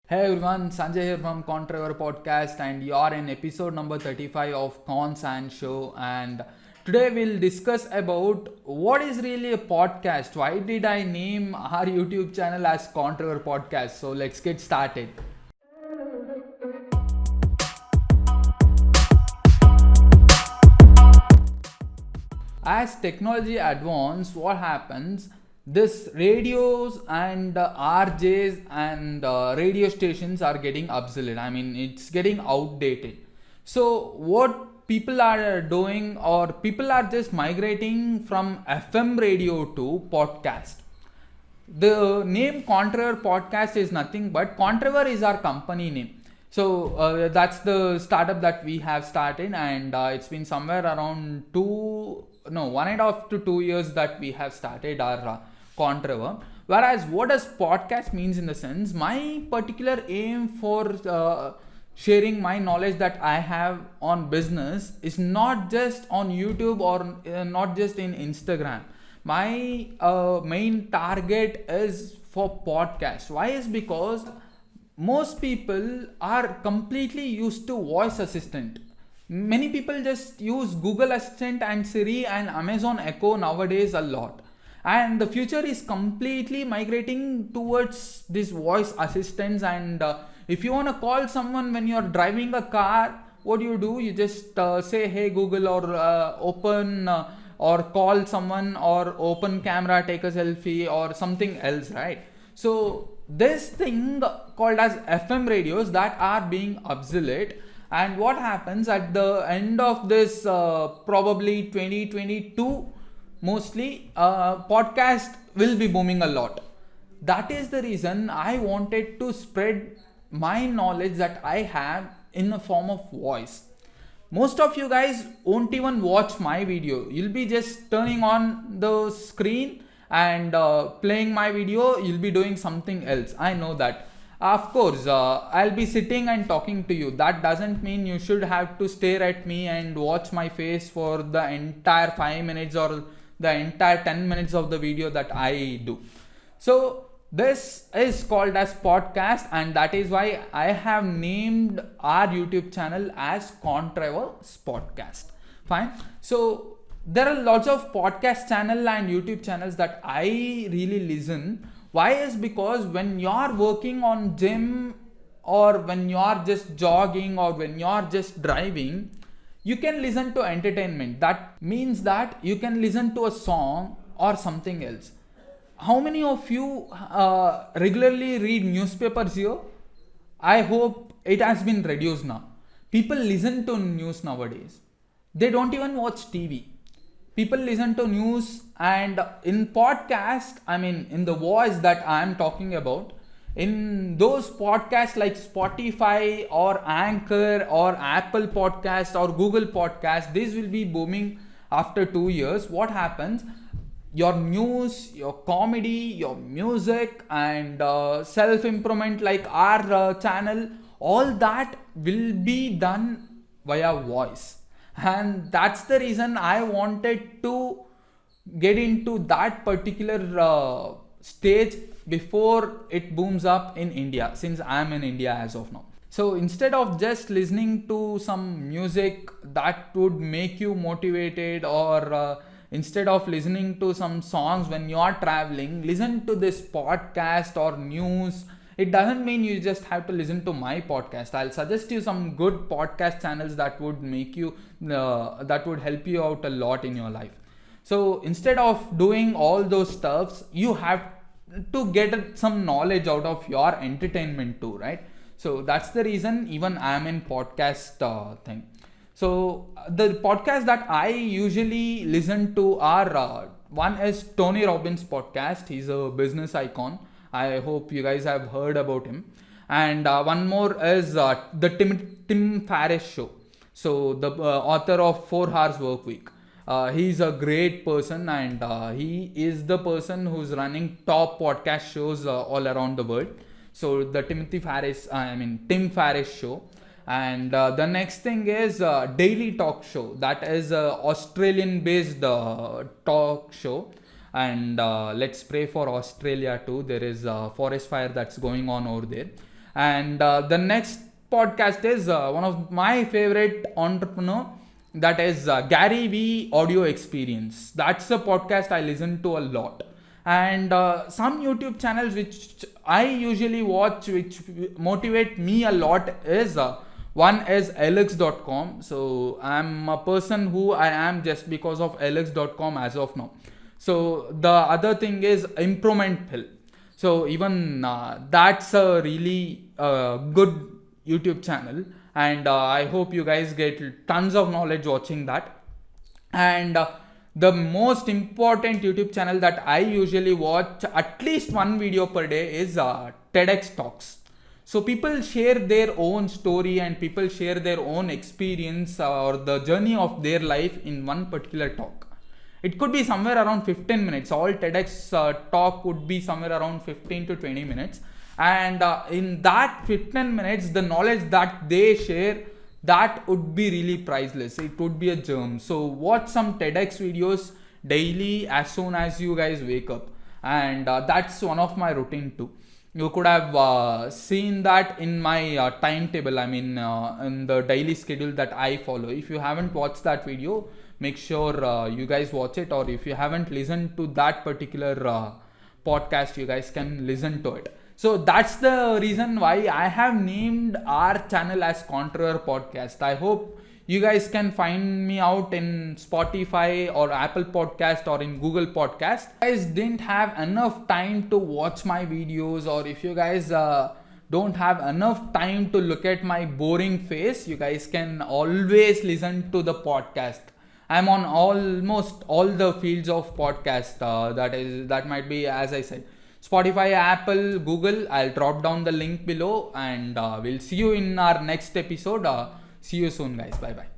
Hey everyone, Sanjay here from Contraire podcast, and you're in episode number 35 of Cons and Show. And today we'll discuss about what is really a podcast. Why did I name our YouTube channel as Contraire Podcast? So let's get started. As technology advances, what happens? This radios and RJs and radio stations are getting obsolete. I mean, it's getting outdated. So what people are doing, or people are just migrating from FM radio to podcast. The name Contraire podcast is nothing but Contriver is our company name. So that's the startup that we have started, and it's been somewhere around 1.5 to 2 years that we have started our Contraire. Whereas, what does podcast means in the sense? My particular aim for sharing my knowledge that I have on business is not just on YouTube or not just in Instagram. My main target is for podcast. Why is because most people are completely used to voice assistant. Many people just use Google Assistant and Siri and Amazon Echo nowadays a lot, and the future is completely migrating towards these voice assistants. And if you want to call someone when you're driving a car, what do? You just say hey Google, or open or call someone, or open camera, take a selfie, or something else, right? So this thing called as FM radios that are being obsolete. And what happens at the end of this probably 2022, mostly podcast will be booming a lot. That is the reason I wanted to spread my knowledge that I have in a form of voice. Most of you guys won't even watch my video. You'll be just turning on the screen and playing my video. You'll be doing something else. I know that. Of course, I'll be sitting and talking to you. That doesn't mean you should have to stare at me and watch my face for the entire 5 minutes or the entire 10 minutes of the video that I do. So this is called as podcast, and that is why I have named our YouTube channel as Contraire's Podcast. Fine. So there are lots of podcast channel and YouTube channels that I really listen. Why is because when you're working on gym, or when you're just jogging, or when you're just driving, you can listen to entertainment. That means that you can listen to a song or something else. How many of you regularly read newspapers here? I hope it has been reduced now. People listen to news nowadays. They don't even watch TV. People listen to news, and in podcast, I mean, in the voice that I am talking about, in those podcasts like Spotify or Anchor or Apple Podcast or Google Podcast, these will be booming after 2 years. What happens? Your news, your comedy, your music, and self improvement like our channel, all that will be done via voice. And that's the reason I wanted to get into that particular stage before it booms up in India, since I'm in India as of now. So instead of just listening to some music that would make you motivated, or instead of listening to some songs when you are traveling, listen to this podcast or news. It doesn't mean you just have to listen to my podcast. I'll suggest you some good podcast channels that would make you that would help you out a lot in your life. So instead of doing all those stuffs, you have to get some knowledge out of your entertainment too, right? So that's the reason even I'm in podcast thing. So the podcast that I usually listen to are one is Tony Robbins podcast. He's a business icon. I hope you guys have heard about him. And one more is the Tim Ferriss show. So the author of 4 Hours Work Week. He's a great person, and he is the person who's running top podcast shows all around the world. So the Tim Ferriss show. And the next thing is Daily Talk Show. That is a Australian based talk show. And let's pray for Australia too. There is a forest fire that's going on over there. And the next podcast is one of my favorite entrepreneur, that is Gary V Audio Experience. That's a podcast I listen to a lot. And some YouTube channels which I usually watch, which motivate me a lot, is one is lx.com. So I'm a person who I am just because of lx.com as of now. So the other thing is Improvement Pill. So even that's a really good YouTube channel, and I hope you guys get tons of knowledge watching that. And the most important YouTube channel that I usually watch at least one video per day is TEDx Talks. So people share their own story and people share their own experience or the journey of their life in one particular talk. It could be somewhere around 15 minutes. All TEDx talk would be somewhere around 15 to 20 minutes. And in that 15 minutes, the knowledge that they share, that would be really priceless. It would be a gem. So watch some TEDx videos daily as soon as you guys wake up. And that's one of my routine too. You could have seen that in my timetable, I mean in the daily schedule that I follow. If you haven't watched that video, make sure you guys watch it, or if you haven't listened to that particular podcast, you guys can listen to it. So that's the reason why I have named our channel as Contraire Podcast. I hope you guys can find me out in Spotify or Apple Podcast or in Google Podcast. If you guys didn't have enough time to watch my videos, or if you guys don't have enough time to look at my boring face, you guys can always listen to the podcast. I'm on almost all the fields of podcast. That might be, as I said, Spotify, Apple, Google. I'll drop down the link below, and we'll see you in our next episode. See you soon, guys. Bye bye.